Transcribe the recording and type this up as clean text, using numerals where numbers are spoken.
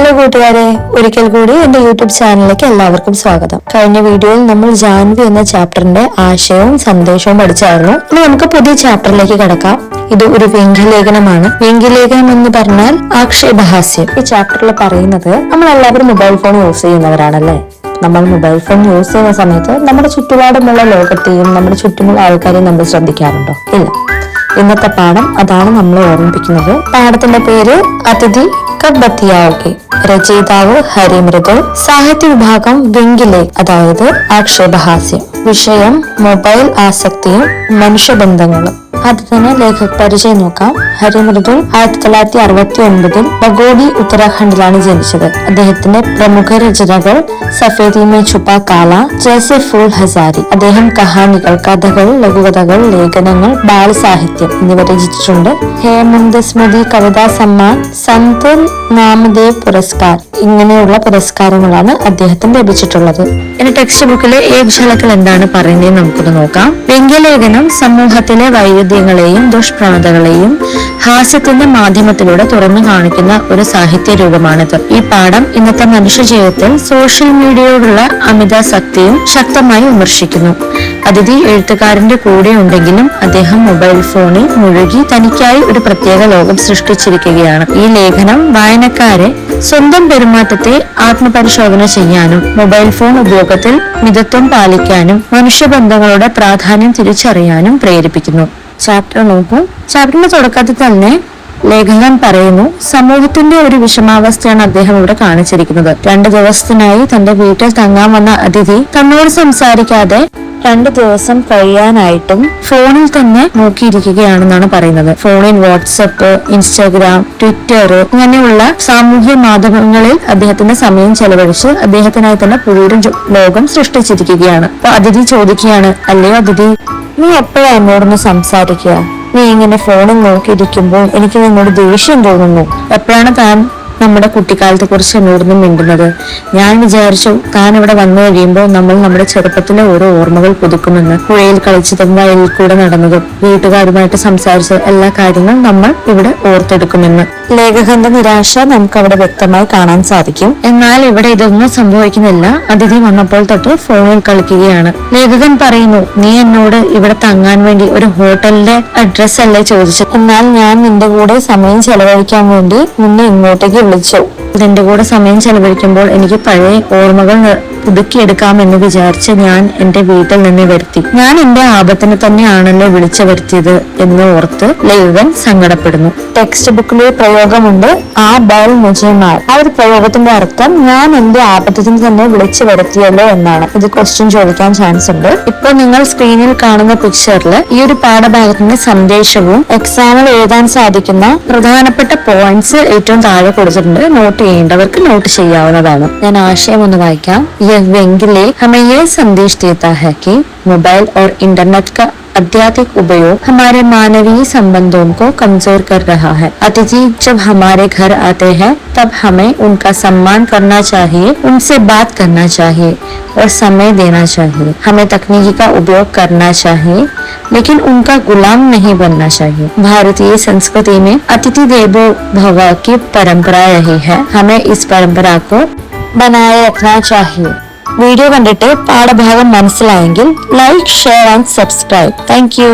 Hello കൂട്ടുകാരെ, ഒരിക്കൽ കൂടി എന്റെ യൂട്യൂബ് ചാനലിലേക്ക് എല്ലാവർക്കും സ്വാഗതം. കഴിഞ്ഞ വീഡിയോയിൽ നമ്മൾ ജാൻവി എന്ന ചാപ്റ്ററിന്റെ ആശയവും സന്ദേശവും പഠിച്ചായിരുന്നു. ഇനി നമുക്ക് പുതിയ ചാപ്റ്ററിലേക്ക് കടക്കാം. ഇത് ഒരു വ്യംഗ്യലേഖനമാണ്. വ്യംഗ്യലേഖനം എന്ന് പറഞ്ഞാൽ ആക്ഷേപഹാസ്യം. ഈ ചാപ്റ്ററിൽ പറയുന്നത് നമ്മൾ എല്ലാവരും മൊബൈൽ ഫോൺ യൂസ് ചെയ്യുന്നവരാണല്ലേ. നമ്മൾ മൊബൈൽ ഫോൺ യൂസ് ചെയ്യുന്ന സമയത്ത് നമ്മുടെ ചുറ്റുപാടുമുള്ള ലോകത്തെയും നമ്മുടെ ചുറ്റുമുള്ള ആൾക്കാരെയും നമ്മൾ ശ്രദ്ധിക്കാറുണ്ടോ? ഇല്ല. ഇന്നത്തെ പാഠം അതാണ് നമ്മളെ ഓർമ്മിപ്പിക്കുന്നത്. പാഠത്തിന്റെ പേര് അതിഥി കബ് ബത്തിയാവുകെ. രചയിതാവ് ഹരിമൃദുൽ. സാഹിത്യ വിഭാഗം വ്യംഗ്യലേഖനം, അതായത് ആക്ഷേപഹാസ്യം. വിഷയം മൊബൈൽ ആസക്തിയും മനുഷ്യബന്ധങ്ങളും. ആദ്യം തന്നെ ലേഖക പരിചയം നോക്കാം. ഹരിമൃദുൽ 1969 ബഗോഡി ഉത്തരാഖണ്ഡിലാണ് ജനിച്ചത്. അദ്ദേഹത്തിന്റെ പ്രമുഖ രചനകൾ സഫേദി മേ ഛുപാ കാല, ജൈസെ ഫൂൾ ഹസാരി. അദ്ദേഹം കഹാനികൾ, കഥകൾ, ലഘുകഥകൾ, ലേഖനങ്ങൾ, ബാലസാഹിത്യം എന്നിവ രചിച്ചിട്ടുണ്ട്. ഹേമന്ത് സ്മൃതി കവിതാ സമ്മാൻ, സന്ത് നാമദേവ് പുരസ്കാർ ഇങ്ങനെയുള്ള പുരസ്കാരങ്ങളാണ് അദ്ദേഹത്തിന് ലഭിച്ചിട്ടുള്ളത്. ഇനി ടെക്സ്റ്റ് ബുക്കിലെ ഏക് ഝലക്കിൽ എന്താണ് പറയുന്നത് നമുക്കൊന്ന് നോക്കാം. വ്യംഗ്യലേഖനം സമൂഹത്തിലെ വൈരുദ്ധ്യങ്ങളെയും ദുഷ്പ്രവണതകളെയും ഹാസ്യത്തിന്റെ മാധ്യമത്തിലൂടെ തുറന്നു കാണിക്കുന്ന ഒരു സാഹിത്യ രൂപമാണിത്. ഈ പാഠം ഇന്നത്തെ മനുഷ്യ ജീവിതത്തിൽ സോഷ്യൽ മീഡിയയോടുള്ള അമിതാസക്തിയും ശക്തമായി വിമർശിക്കുന്നു. അതിഥി എഴുത്തുകാരന്റെ കൂടെ ഉണ്ടെങ്കിലും അദ്ദേഹം മൊബൈൽ ഫോണിൽ മുഴുകി തനിക്കായി ഒരു പ്രത്യേക ലോകം സൃഷ്ടിച്ചിരിക്കുകയാണ്. ഈ ലേഖനം വായനക്കാരെ സ്വന്തം പെരുമാറ്റത്തെ ആത്മപരിശോധന ചെയ്യാനും മൊബൈൽ ഫോൺ ഉപയോഗത്തിൽ മിതത്വം പാലിക്കാനും മനുഷ്യബന്ധങ്ങളുടെ പ്രാധാന്യം തിരിച്ചറിയാനും പ്രേരിപ്പിക്കുന്നു. ചാപ്റ്റർ നോക്കൂ. ചാപ്റ്ററിന്റെ തുടക്കത്തിൽ തന്നെ ലേഖകൻ പറയുന്നു, സമൂഹത്തിന്റെ ഒരു വിഷമാവസ്ഥയാണ് അദ്ദേഹം ഇവിടെ കാണിച്ചിരിക്കുന്നത്. 2 ദിവസത്തിനായി തന്റെ വീട്ടിൽ തങ്ങാൻ വന്ന അതിഥി തന്നോട് സംസാരിക്കാതെ 2 ദിവസം കഴിയാനായിട്ടും ഫോണിൽ തന്നെ നോക്കിയിരിക്കുകയാണെന്നാണ് പറയുന്നത്. ഫോണിൽ വാട്സപ്പ്, ഇൻസ്റ്റാഗ്രാം, ട്വിറ്റർ ഇങ്ങനെയുള്ള സാമൂഹ്യ മാധ്യമങ്ങളിൽ അദ്ദേഹത്തിന്റെ സമയം ചെലവഴിച്ച് അദ്ദേഹത്തിനായി തന്നെ പുതിയൊരു ലോകം സൃഷ്ടിച്ചിരിക്കുകയാണ്. അപ്പൊ അതിഥി ചോദിക്കുകയാണ്, അല്ലയോ അതിഥി, നീ എപ്പോഴാ എന്നോടൊന്ന് സംസാരിക്കുക? നീ ഇങ്ങനെ ഫോണിൽ നോക്കിയിരിക്കുമ്പോൾ എനിക്ക് നിന്നോട് ദേഷ്യം തോന്നുന്നു. എപ്പോഴാണ് താൻ നമ്മുടെ കുട്ടിക്കാലത്തെ കുറിച്ച് എന്നോടൊന്നും മിണ്ടുന്നത്? ഞാൻ വിചാരിച്ചു താൻ ഇവിടെ വന്നു കഴിയുമ്പോൾ നമ്മൾ നമ്മുടെ ചെറുപ്പത്തിലെ ഓരോ ഓർമ്മകൾ പുതുക്കുമെന്ന്. പുഴയിൽ കളിച്ചതും വയലിൽ കൂടെ നടന്നതും വീട്ടുകാരുമായിട്ട് സംസാരിച്ച എല്ലാ കാര്യങ്ങളും നമ്മൾ ഇവിടെ ഓർത്തെടുക്കുമെന്ന്. ലേഖകന്റെ നിരാശ നമുക്ക് അവിടെ വ്യക്തമായി കാണാൻ സാധിക്കും. എന്നാൽ ഇവിടെ ഇതൊന്നും സംഭവിക്കുന്നില്ല. അതിഥി വന്നപ്പോൾ തൊട്ട് ഫോണിൽ കളിക്കുകയാണ്. ലേഖകൻ പറയുന്നു, നീ എന്നോട് ഇവിടെ തങ്ങാൻ വേണ്ടി ഒരു ഹോട്ടലിന്റെ അഡ്രസ് അല്ലേ ചോദിച്ചത്? എന്നാൽ ഞാൻ നിന്റെ കൂടെ സമയം ചെലവഴിക്കാൻ വേണ്ടി നിന്നെ ഇങ്ങോട്ടേക്ക് വിളിച്ചു. ഇതിന്റെ കൂടെ സമയം ചെലവഴിക്കുമ്പോൾ എനിക്ക് പഴയ ഓർമ്മകൾ പുതുക്കിയെടുക്കാമെന്ന് വിചാരിച്ച് ഞാൻ എന്റെ വീട്ടിൽ നിന്ന് വരുത്തി. ഞാൻ എന്റെ ആപത്തിന് തന്നെയാണല്ലോ വിളിച്ചു വരുത്തിയത് എന്ന് ഓർത്ത് ലേഖകൻ സങ്കടപ്പെടുന്നു. ടെക്സ്റ്റ് ബുക്കിലെ പ്രയോഗമുണ്ട്, ആ ബൈൽ മുജേമാർ. ആ ഒരു പ്രയോഗത്തിന്റെ അർത്ഥം ഞാൻ എന്റെ ആപത്തിന് തന്നെ വിളിച്ചു വരുത്തിയല്ലോ എന്നാണ്. ഇത് ക്വസ്റ്റ്യൻ ചോദിക്കാൻ ചാൻസ് ഉണ്ട്. ഇപ്പൊ നിങ്ങൾ സ്ക്രീനിൽ കാണുന്ന പിക്ചറിൽ ഈ ഒരു പാഠഭാഗത്തിന്റെ സന്ദേശവും എക്സാമിൽ എഴുതാൻ സാധിക്കുന്ന പ്രധാനപ്പെട്ട പോയിന്റ്സ് ഏറ്റവും താഴെ കൊടുത്തിട്ടുണ്ട്. നോട്ട് ചെയ്യേണ്ടവർക്ക് നോട്ട് ചെയ്യാവുന്നതാണ്. ഞാൻ ആശയം ഒന്ന് വായിക്കാം. व्यंग्यलेख हमें यह संदेश देता है कि मोबाइल और इंटरनेट का अत्यधिक उपयोग हमारे मानवीय संबंधों को कमजोर कर रहा है। अतिथि जब हमारे घर आते हैं तब हमें उनका सम्मान करना चाहिए, उनसे बात करना चाहिए और समय देना चाहिए। हमें तकनीकी का उपयोग करना चाहिए लेकिन उनका गुलाम नहीं बनना चाहिए। भारतीय संस्कृति में अतिथि देवो भव की परंपरा रही है. हमें इस परंपरा को बनाए रखना चाहिए. വീഡിയോ കണ്ടിട്ട് പാഠഭാഗം മനസ്സിലായെങ്കിൽ like, share and subscribe. Thank U.